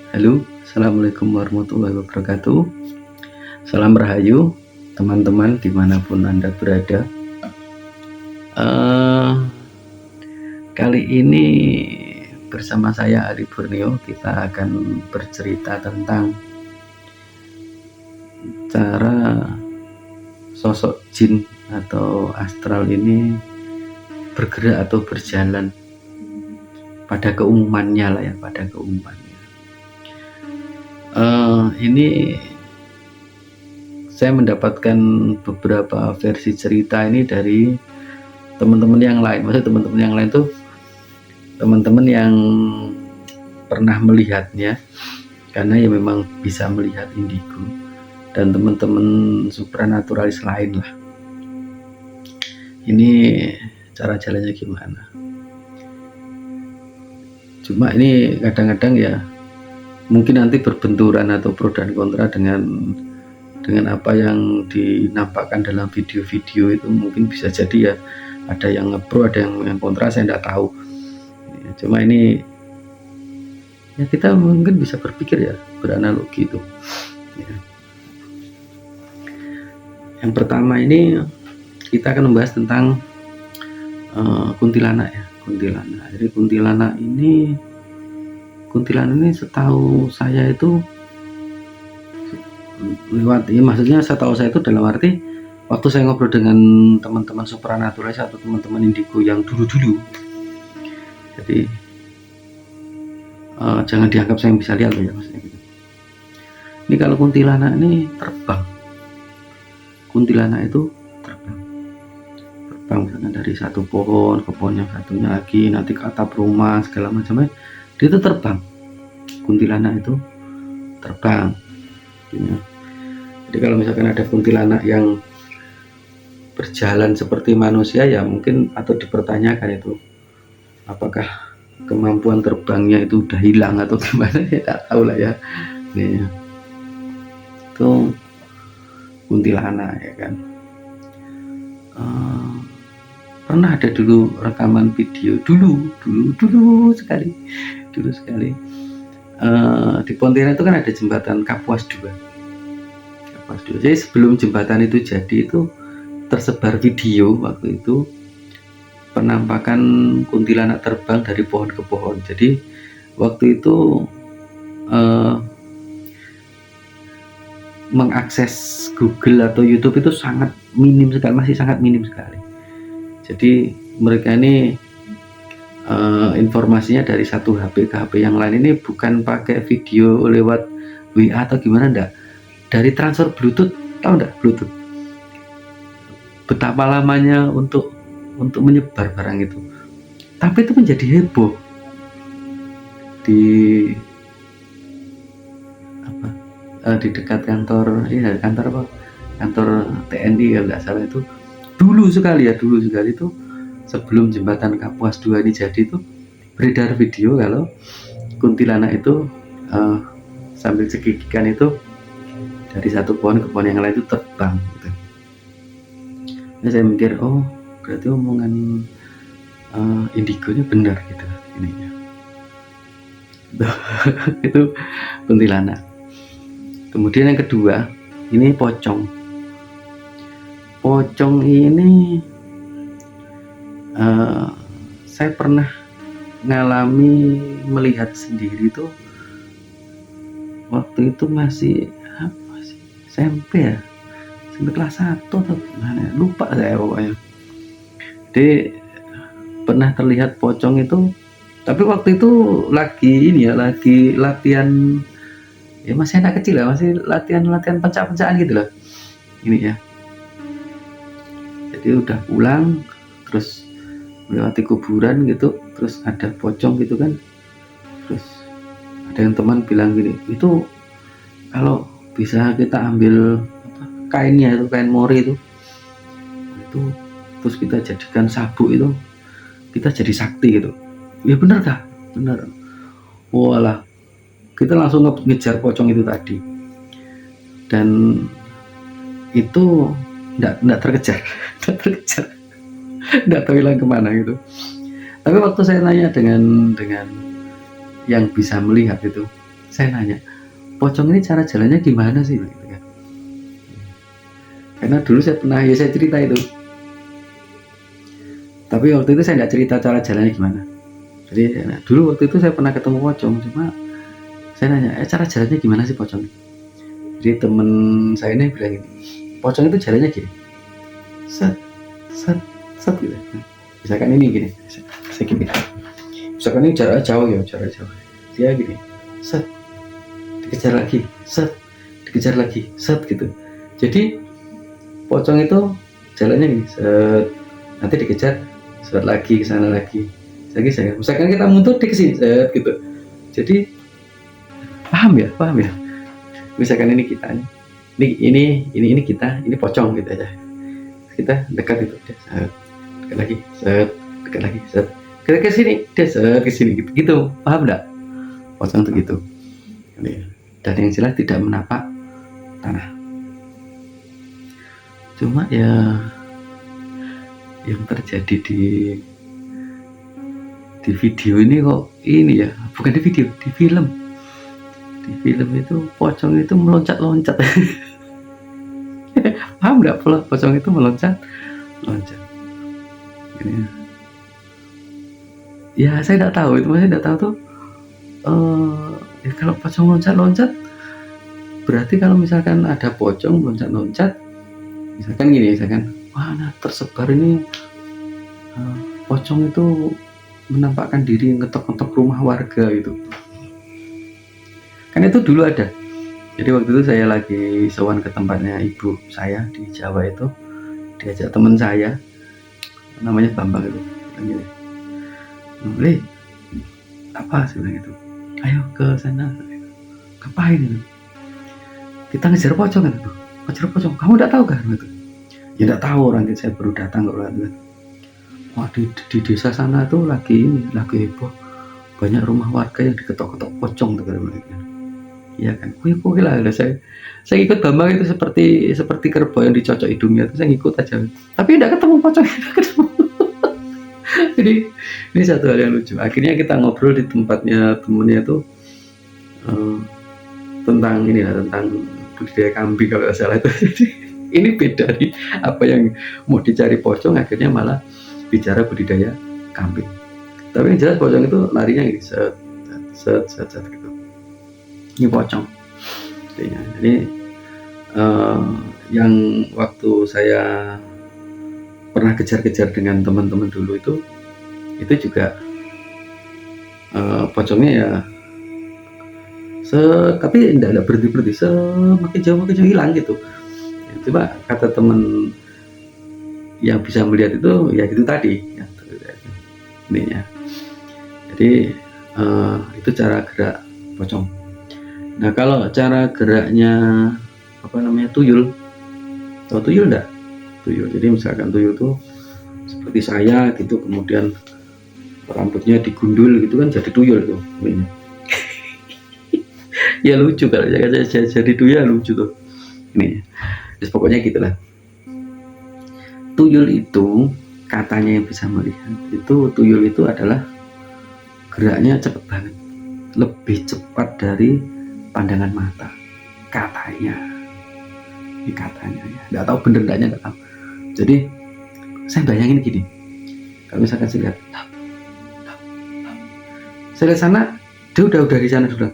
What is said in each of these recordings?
Halo, Assalamualaikum warahmatullahi wabarakatuh. Salam Rahayu, teman-teman dimanapun Anda berada. Kali ini bersama saya Ali Borneo, kita akan bercerita tentang cara sosok jin atau astral ini bergerak atau berjalan pada keumumannya lah ya, pada keumumannya. Ini saya mendapatkan beberapa versi cerita ini dari teman-teman yang lain. Maksudnya teman-teman yang lain tuh teman-teman yang pernah melihatnya, karena ya memang bisa melihat indigo, dan teman-teman supranaturalis lain lah. Ini cara jalannya gimana? Cuma ini kadang-kadang ya mungkin nanti berbenturan atau pro dan kontra dengan apa yang dinampakkan dalam video-video itu. Mungkin bisa jadi ya ada yang pro, ada yang kontra, saya tidak tahu. Cuma ini ya kita mungkin bisa berpikir ya, beranalogi itu ya. Yang pertama ini kita akan membahas tentang kuntilanak ya, kuntilanak. Jadi kuntilanak ini setahu saya itu lewat ya, maksudnya setahu saya itu dalam arti waktu saya ngobrol dengan teman-teman supranaturalis atau teman-teman indigo yang dulu-dulu. Jadi jangan dianggap saya yang bisa lihat ya, maksudnya gitu. Ini kalau kuntilanak ini terbang, kuntilanak itu terbang misalkan dari satu pohon ke pohon yang satunya lagi, nanti ke atap rumah segala macamnya, dia itu terbang. Kuntilanak itu terbang ya. Jadi kalau misalkan ada kuntilanak yang berjalan seperti manusia ya mungkin atau dipertanyakan itu apakah kemampuan terbangnya itu udah hilang atau gimana ya, tak tahu lah ya. Nih, itu kuntilanak ya kan. Pernah ada dulu rekaman video dulu sekali di Pontianak itu kan ada jembatan Kapuas 2. Jadi sebelum jembatan itu jadi itu tersebar video waktu itu penampakan kuntilanak terbang dari pohon ke pohon. Jadi waktu itu mengakses Google atau YouTube itu sangat minim sekali, masih sangat minim sekali. Jadi mereka ini informasinya dari satu HP ke HP yang lain ini bukan pakai video lewat WA atau gimana, enggak, dari transfer Bluetooth. Tahu enggak Bluetooth? Betapa lamanya untuk menyebar barang itu. Tapi itu menjadi heboh di di dekat kantor kantor TNI kalau nggak salah itu. Dulu sekali itu sebelum jembatan Kapuas 2 ini jadi itu beredar video kalau kuntilanak itu sambil cekikikan itu dari satu pohon ke pohon yang lain itu terbang gitu. Nah, saya mikir oh berarti omongan indigonya benar gitu ini ya. Itu kuntilanak. Kemudian yang kedua ini pocong. Pocong ini saya pernah ngalami melihat sendiri tuh waktu itu masih apa sih, SMP ya, SMP kelas 1 atau gimana, lupa saya pokoknya. Jadi pernah terlihat pocong itu, tapi waktu itu lagi ini ya, lagi latihan ya, masih anak kecil ya, masih latihan pencak-pencakan gitu lah ini ya. Jadi udah pulang terus melewati kuburan gitu, terus ada pocong gitu kan, terus ada yang teman bilang gini, itu kalau bisa kita ambil kainnya itu, kain mori itu terus kita jadikan sabuk itu, kita jadi sakti gitu. Ya bener kah? Bener. Walah, kita langsung ngejar pocong itu tadi, dan itu enggak terkejar enggak tahu hilang kemana gitu. Tapi waktu saya nanya dengan yang bisa melihat itu, saya nanya, pocong ini cara jalannya gimana sih gitu kan. Karena dulu saya pernah, ya saya cerita itu, tapi waktu itu saya nggak cerita cara jalannya gimana. Jadi dulu waktu itu saya pernah ketemu pocong, cuma saya nanya, cara jalannya gimana sih pocong? Jadi temen saya ini bilang gini, pocong itu jalannya gini, set set set gitu. Misalkan ini gini, saya gini, misalkan ini jarak jauh ya, jarak jauh, dia gini, set dikejar lagi, set dikejar lagi, set gitu. Jadi pocong itu jalannya gini, set nanti dikejar, set lagi ke sana lagi, saya misalkan kita mundur di kesini, set gitu. Jadi paham ya, misalkan ini kita, ini kita, ini pocong gitu aja, kita dekat itu, set dekat lagi, set dekat lagi, set ke sini, set ke sini gitu, paham enggak? Pocong itu gitu. Dan yang jelas tidak menapak tanah. Cuma ya yang terjadi di video ini kok ini ya, bukan di video, di film. Di film itu pocong itu meloncat-loncat. Paham nggak? Pocong itu meloncat. Ini. Ya saya tidak tahu, itu saya tidak tahu tuh. Kalau pocong loncat-loncat, berarti kalau misalkan ada pocong loncat-loncat, misalkan gini, mana tersebar ini pocong itu menampakkan diri ngetok-ngetok rumah warga itu. Kan itu dulu ada. Jadi waktu itu saya lagi sowan ke tempatnya ibu saya di Jawa itu, diajak teman saya, namanya Bambang itu. Gini, apa sih bilang gitu? Ayo ke sana. Ngapain itu? Kita ngejar pocong kan itu. Ngejar pocong. Kamu tidak tahu kan itu? Ya tidak tahu, orang itu saya baru datang kok gitu. Wah di desa sana tuh lagi heboh, banyak rumah warga yang diketok-ketok pocong tuh kan. Iya kan, kuy lah, saya ikut Bambang itu seperti kerbau yang dicocok hidungnya, itu saya ikut aja, tapi tidak ketemu pocong, tidak ketemu. Jadi ini satu hal yang lucu. Akhirnya kita ngobrol di tempatnya temennya itu tentang ini lah, tentang budidaya kambing kalau nggak salah itu. Jadi ini beda nih, apa yang mau dicari pocong akhirnya malah bicara budidaya kambing. Tapi yang jelas pocong itu larinya ini set gitu. Ini pocong. Jadi yang waktu saya pernah kejar-kejar dengan teman-teman dulu itu juga pocongnya ya tapi tidak berhenti semakin jauh hilang gitu. Coba kata teman yang bisa melihat itu ya gitu tadi ya, ini ya. Jadi itu cara gerak pocong. Nah kalau cara geraknya tuyul, tahu tuyul enggak? Tuyul, jadi misalkan tuyul tuh seperti saya gitu, kemudian rambutnya digundul gitu kan jadi tuyul tuh ini. Ya lucu kalau jadi tuyul, lucu tuh ini. Terus pokoknya gitulah. Tuyul itu katanya yang bisa melihat itu, tuyul itu adalah geraknya cepat banget, lebih cepat dari pandangan mata katanya. Ini katanya ya, nggak tahu bener enggaknya, nggak tahu. Jadi saya bayangin gini, kalau misalkan saya lihat saya lihat sana, dia udah di sana, sudah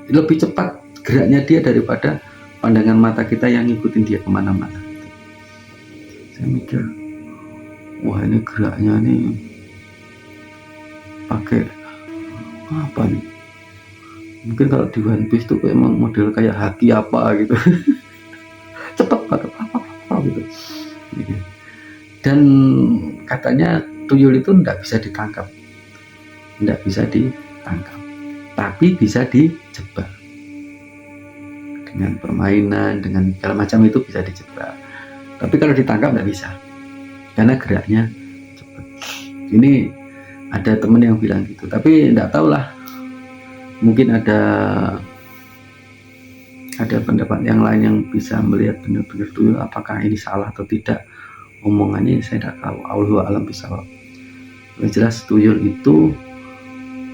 lebih cepat geraknya dia daripada pandangan mata kita yang ngikutin dia kemana-mana. Saya mikir, wah ini geraknya nih pakai apa nih? Mungkin kalau di One Piece tuh emang model kayak haki apa gitu. Cepet banget apa gitu. Dan katanya tuyul itu tidak bisa ditangkap, tapi bisa dijebak dengan permainan, dengan segala macam itu bisa dijebak. Tapi kalau ditangkap tidak bisa, karena geraknya cepat. Ini ada teman yang bilang gitu, tapi tidak tahu lah. Mungkin ada pendapat yang lain yang bisa melihat benar-benar tuyul, apakah ini salah atau tidak omongannya, saya tidak tahu. Allahu a'lam bishawab. Yang jelas tuyul itu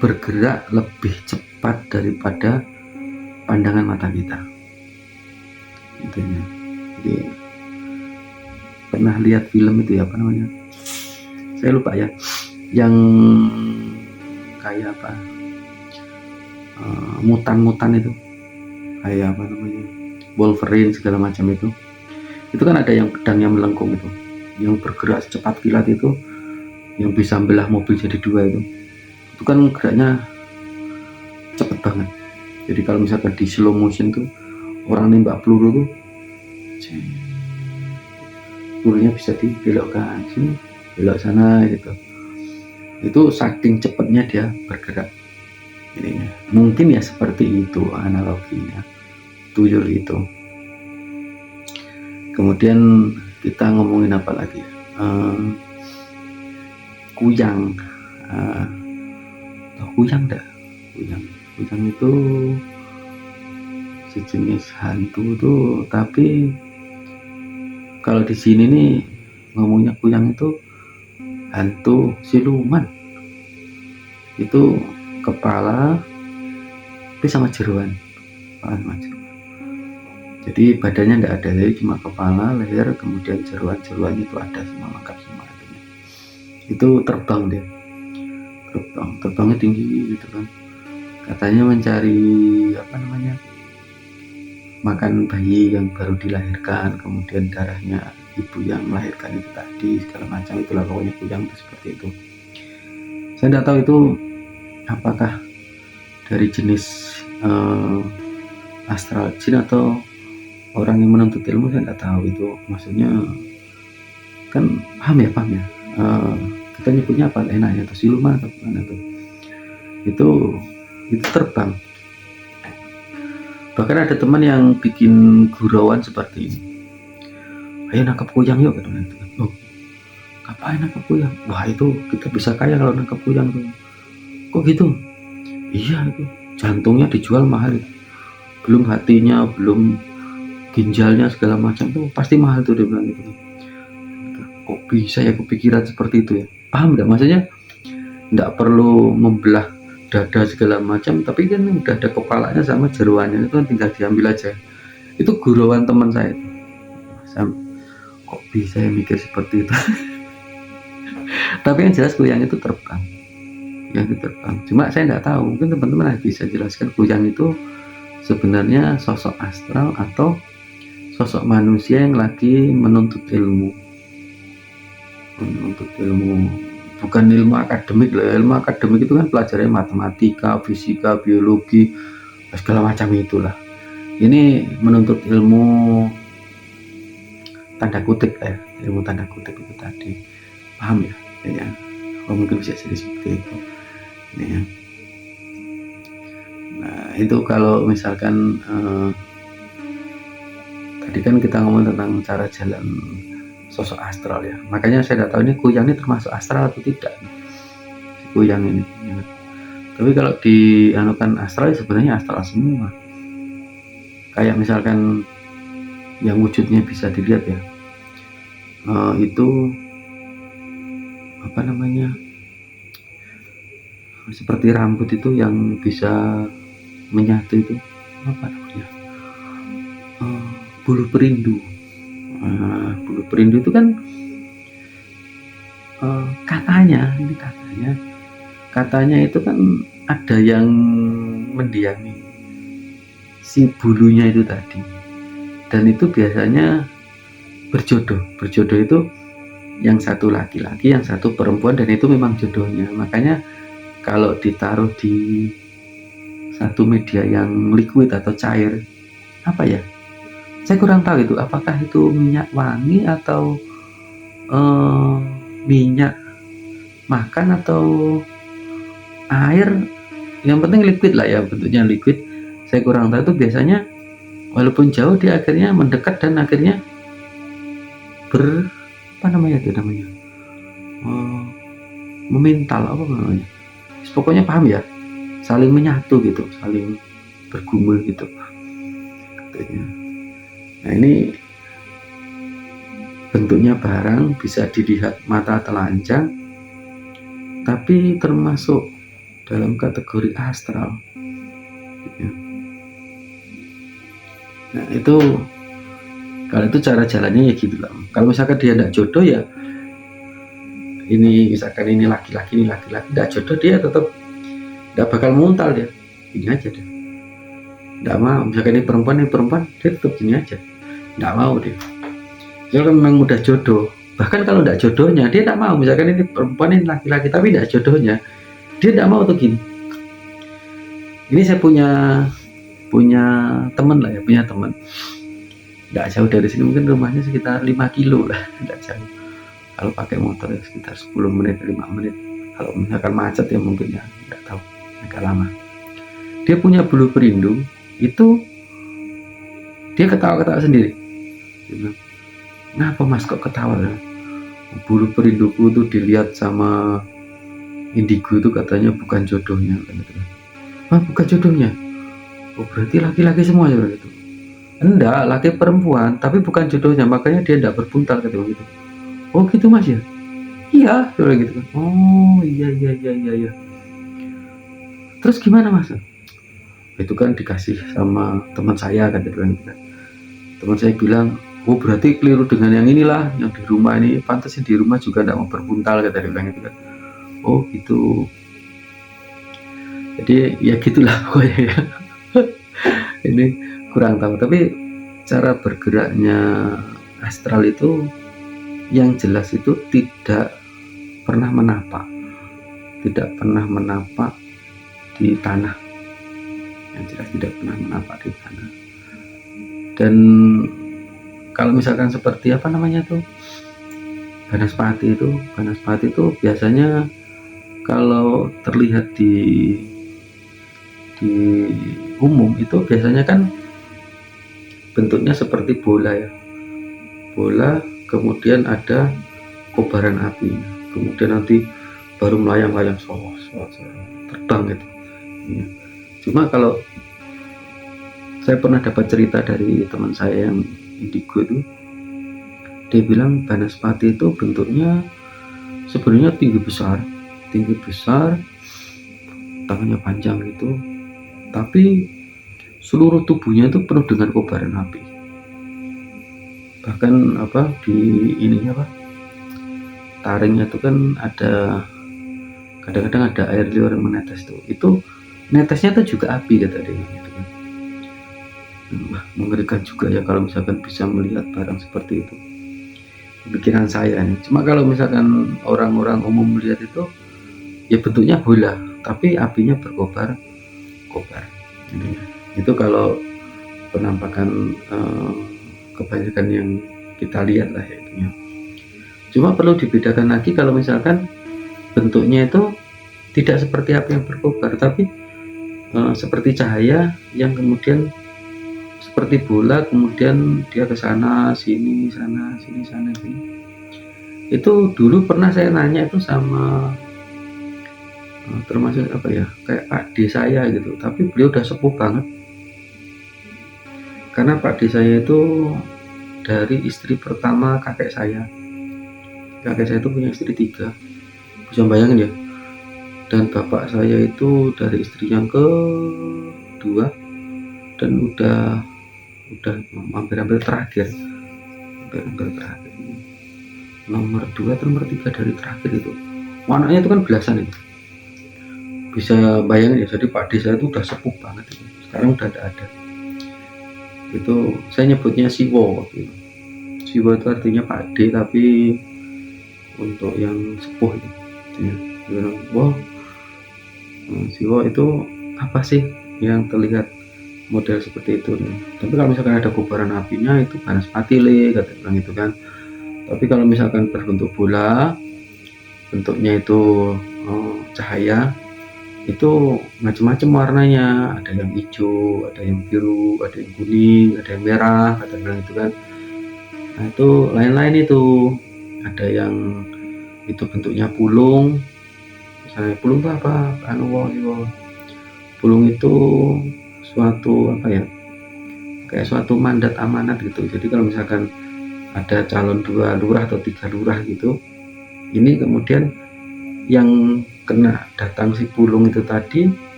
bergerak lebih cepat cepat daripada pandangan mata kita. Intinya. Jadi pernah lihat film itu ya, apa namanya? Saya lupa ya. Yang kayak apa? Mutan-mutan itu. Kayak apa namanya? Wolverine segala macam itu. Itu kan ada yang pedangnya melengkung itu. Yang bergerak secepat kilat itu, yang bisa belah mobil jadi dua itu kan geraknya cepet banget. Jadi kalau misalkan di slow motion tuh orang nembak peluru tuh pelurunya bisa dibelokkan sini, belok sana gitu. Itu saking cepatnya dia bergerak. Ininya mungkin ya seperti itu analoginya, tuyul itu. Kemudian kita ngomongin apa lagi? Kuyang. Kuyang dah. Kuyang itu sejenis hantu tuh, tapi kalau di sini nih ngomongnya kuyang itu hantu siluman. Itu kepala tapi sama jeroan. Jadi badannya tidak ada, jadi cuma kepala, leher, kemudian jeroan-jeroannya itu ada semua, lengkap semua. Itu terbang dia. Terbangnya tinggi gitu kan, katanya mencari apa namanya, makan bayi yang baru dilahirkan, kemudian darahnya ibu yang melahirkan itu tadi, segala macam itulah pokoknya kuyang itu seperti itu. Saya tidak tahu itu apakah dari jenis astral jin atau orang yang menuntut ilmu, saya tidak tahu itu maksudnya. Kan paham ya kita nyebutnya apa enaknya tuh, siluman atau gimana tuh, itu terbang. Bahkan ada teman yang bikin gurauan seperti ini, ayo nangkap kuyang yuk, gitu. Oh, ngapain nangkap kuyang? Wah itu kita bisa kaya kalau nangkap kuyang tuh. Kok gitu? Iya, itu jantungnya dijual mahal itu. Belum hatinya, belum ginjalnya segala macam tuh pasti mahal tuh, dia bilang gitu. Kok bisa ya kepikiran seperti itu ya? Paham nggak maksudnya? Nggak perlu membelah dada segala macam, tapi kan udah ada kepalanya sama jeroannya, itu kan tinggal diambil aja. Itu gurauan teman saya. Kok bisa ya mikir seperti itu? Tapi yang jelas kuyang itu terbang. Cuma saya nggak tahu, mungkin teman-teman bisa jelaskan kuyang itu sebenarnya sosok astral atau sosok manusia yang lagi menuntut ilmu. Bukan ilmu akademik loh. Ilmu akademik itu kan pelajarannya matematika, fisika, biologi, segala macam itulah. Ini menuntut ilmu tanda kutip ya, ilmu tanda kutip itu tadi. Paham ya? Ya. Oh, mungkin bisa jadi seperti itu. Ini ya. Nah itu kalau misalkan tadi kan kita ngomong tentang cara jalan sosok astral ya, makanya saya tidak tahu ini kuyang ini termasuk astral atau tidak, si kuyang ini ya. Tapi kalau dianukan astral sebenarnya astral semua, kayak misalkan yang wujudnya bisa dilihat ya, itu apa namanya, seperti rambut itu yang bisa menyatu itu apa namanya, bulu perindu. Bulu perindu itu kan katanya itu kan ada yang mendiami si bulunya itu tadi, dan itu biasanya berjodoh itu yang satu laki-laki, yang satu perempuan, dan itu memang jodohnya. Makanya kalau ditaruh di satu media yang liquid atau cair, apa ya, saya kurang tahu itu apakah itu minyak wangi atau minyak makan atau air, yang penting liquid lah ya, bentuknya liquid. Saya kurang tahu itu, biasanya walaupun jauh dia akhirnya mendekat dan akhirnya memintal, apa namanya, pokoknya paham ya, saling menyatu gitu, saling bergumul gitu. Nah ini bentuknya barang bisa dilihat mata telanjang, tapi termasuk dalam kategori astral. Nah itu, kalau itu cara jalannya ya gitu lah. Kalau misalkan dia tidak jodoh ya, ini misalkan ini laki-laki tidak jodoh, dia tetap tidak bakal muntal, dia ini aja deh, tidak mau. Misalkan ini perempuan dia tetap gini aja, tidak mau dia. Kalau memang udah jodoh, bahkan kalau tidak jodohnya dia tidak mau. Misalkan ini perempuan, ini laki-laki tapi tidak jodohnya, dia tidak mau tuh gini. Ini saya punya teman lah ya, punya teman tidak jauh dari sini, mungkin rumahnya sekitar 5 kilo lah, tidak jauh. Kalau pakai motor ya sekitar 10 menit 5 menit. Kalau misalkan macet ya mungkin ya tidak tahu, agak lama. Dia punya bulu perindu, itu dia ketawa-ketawa sendiri. Dia bilang, "Kenapa mas kok ketawa ya? Bulu perinduku tuh dilihat sama indigo itu katanya bukan jodohnya." "Hah, bukan jodohnya? Oh berarti laki-laki semua ya?" Gitu. "Enggak, laki perempuan, tapi bukan jodohnya, makanya dia enggak berpuntal," gitu. "Oh gitu mas ya?" "Iya," gitu kan. "Oh iya. Terus gimana mas?" "Itu kan dikasih sama teman saya," kata dia gitu kan. Teman saya bilang, "Oh berarti keliru dengan yang inilah, yang di rumah ini, pantasnya di rumah juga enggak mau berpuntal," kata dia bilang gitu kan. "Oh gitu." Jadi ya gitulah pokoknya ya. Ini kurang tahu, tapi cara bergeraknya astral itu yang jelas itu tidak pernah menapak di tanah. Yang jelas tidak pernah menapak di tanah. Dan kalau misalkan seperti apa namanya tuh, Banaspati itu biasanya kalau terlihat di umum itu biasanya kan bentuknya seperti bola ya, bola, kemudian ada kobaran api, kemudian nanti baru melayang-layang terbang gitu ya. Cuma kalau saya pernah dapat cerita dari teman saya yang indigo itu, dia bilang Banaspati itu bentuknya sebenarnya tinggi besar, tangannya panjang gitu, tapi seluruh tubuhnya itu penuh dengan kobaran api. Bahkan di ininya taringnya itu kan ada, kadang-kadang ada air liur yang menetes tuh, itu netesnya tuh juga api kata dia gitu kan. Wah, mengerikan juga ya kalau misalkan bisa melihat barang seperti itu, pikiran saya nih. Cuma kalau misalkan orang-orang umum melihat itu ya bentuknya bola tapi apinya berkobar itu kalau penampakan kebanyakan yang kita lihat lah ya itu. Cuma perlu dibedakan lagi kalau misalkan bentuknya itu tidak seperti api yang berkobar, tapi seperti cahaya yang kemudian seperti bola, kemudian dia ke sana sini sana sini. Itu dulu pernah saya nanya itu sama termasuk kayak Pak D saya gitu, tapi beliau udah sepuh banget. Karena Pak D saya itu dari istri pertama kakek saya itu punya istri 3, bisa bayangin ya. Dan bapak saya itu dari istri yang kedua dan udah hampir terakhir, nomor 2 atau nomor 3 dari terakhir itu. Anaknya itu kan belasan itu, bisa bayangin ya. Jadi Pak D saya itu udah sepuh banget itu, sekarang udah ada. Itu saya nyebutnya Siwo gitu. Siwo itu artinya Pak D tapi untuk yang sepuh itu ya. Wow, Siwo itu apa sih yang terlihat model seperti itu nih. Tapi kalau misalkan ada kobaran apinya itu Banaspati le kata bilang itu kan. Tapi kalau misalkan berbentuk bola, bentuknya itu cahaya, itu macam-macam warnanya, ada yang hijau, ada yang biru, ada yang kuning, ada yang merah kata bilang itu kan. Nah itu lain-lain itu, ada yang itu bentuknya pulung. Misalnya pulung itu apa? Pulung itu suatu kayak suatu mandat amanat gitu. Jadi kalau misalkan ada calon 2 lurah atau 3 lurah gitu, ini kemudian yang kena datang si pulung itu tadi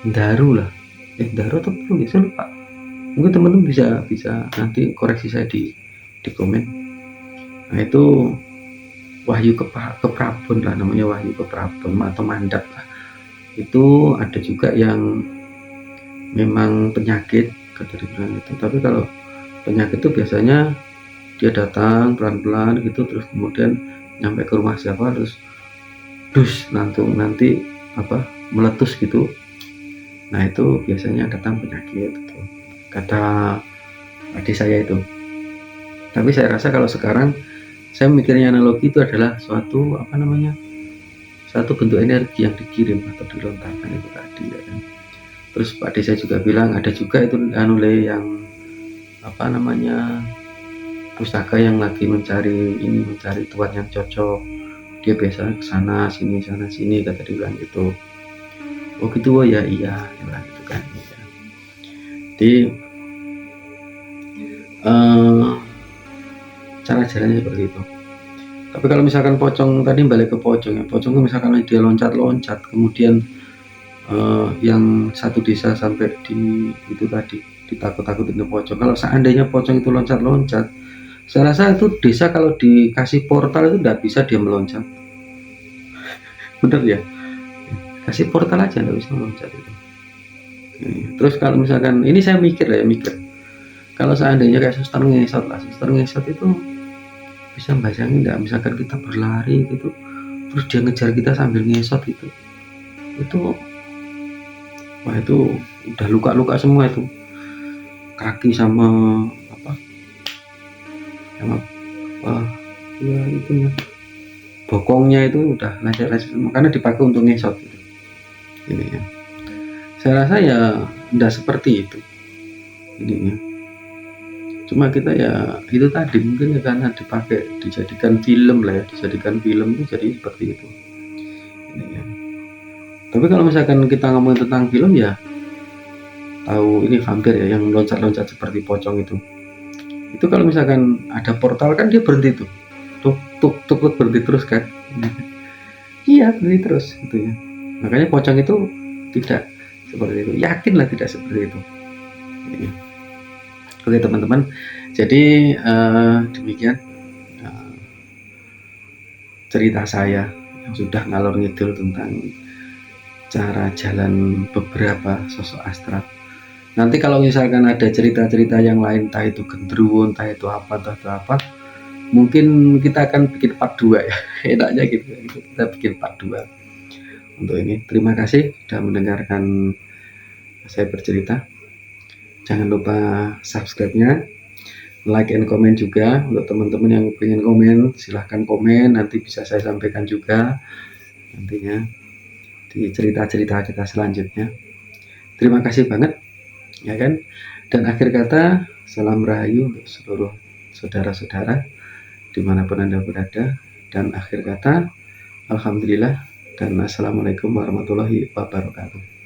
daru atau pulung ya, saya lupa. Mungkin teman-teman bisa nanti koreksi saya di komen. Nah itu Wahyu Keprabon lah, namanya Wahyu Keprabon atau mandap lah. Itu ada juga yang memang penyakit kata dibilang itu, tapi kalau penyakit itu biasanya dia datang pelan-pelan gitu, terus kemudian nyampe ke rumah siapa terus dus nanti apa meletus gitu. Nah itu biasanya datang penyakit gitu, kata adik saya itu. Tapi saya rasa kalau sekarang saya mikirnya analogi itu adalah suatu apa namanya, satu bentuk energi yang dikirim atau dilontarkan itu tadi ya kan. Terus Pak Desa juga bilang ada juga itu anule yang apa namanya, pustaka yang lagi mencari tuan yang cocok, dia biasa sana sini kata dia bilang gitu. Oh gitu, oh ya iya dia bilang gitu kan ya. Jadi cara jalannya seperti itu. Tapi kalau misalkan pocong tadi, balik ke pocong ya, pocong itu misalkan dia loncat kemudian yang satu desa sampai di itu tadi ditakut-takutin pocong. Kalau seandainya pocong itu loncat-loncat, saya rasa itu desa kalau dikasih portal itu tidak bisa dia meloncat. Bener ya, kasih portal aja nggak bisa meloncat itu. Terus kalau misalkan ini saya mikir kalau seandainya kayak suster ngesot itu bisa bayangin nggak, misalkan kita berlari gitu terus dia ngejar kita sambil ngesot itu wah itu udah luka-luka semua itu, kaki sama apa sama ya itunya bokongnya itu udah lecet-lecet semua karena dipakai untuk ngesot gitu. Ini ya, saya rasa ya tidak seperti itu ini ya. Cuma kita ya itu tadi mungkin ya karena dijadikan film lah ya, dijadikan film itu jadi seperti itu ini ya. Tapi kalau misalkan kita ngomongin tentang film ya tahu ini vampir ya yang loncat-loncat seperti pocong itu kalau misalkan ada portal kan dia berhenti tuh tuk berhenti terus kan. Iya berhenti terus gitu ya, makanya pocong itu tidak seperti itu, yakinlah tidak seperti itu ya. Oke teman-teman, jadi demikian cerita saya yang sudah ngalor ngidul tentang cara jalan beberapa sosok astral. Nanti kalau misalkan ada cerita-cerita yang lain, entah itu gendruwo, entah itu apa, mungkin kita akan bikin part 2 ya. Enaknya gitu, kita bikin part 2 untuk ini. Terima kasih sudah mendengarkan saya bercerita. Jangan lupa subscribe-nya, like and comment juga. Untuk teman-teman yang pengen komen, silahkan komen, nanti bisa saya sampaikan juga nantinya di cerita-cerita kita selanjutnya. Terima kasih banget ya kan. Dan akhir kata, salam rahayu untuk seluruh saudara-saudara dimanapun Anda berada. Dan akhir kata, alhamdulillah dan assalamualaikum warahmatullahi wabarakatuh.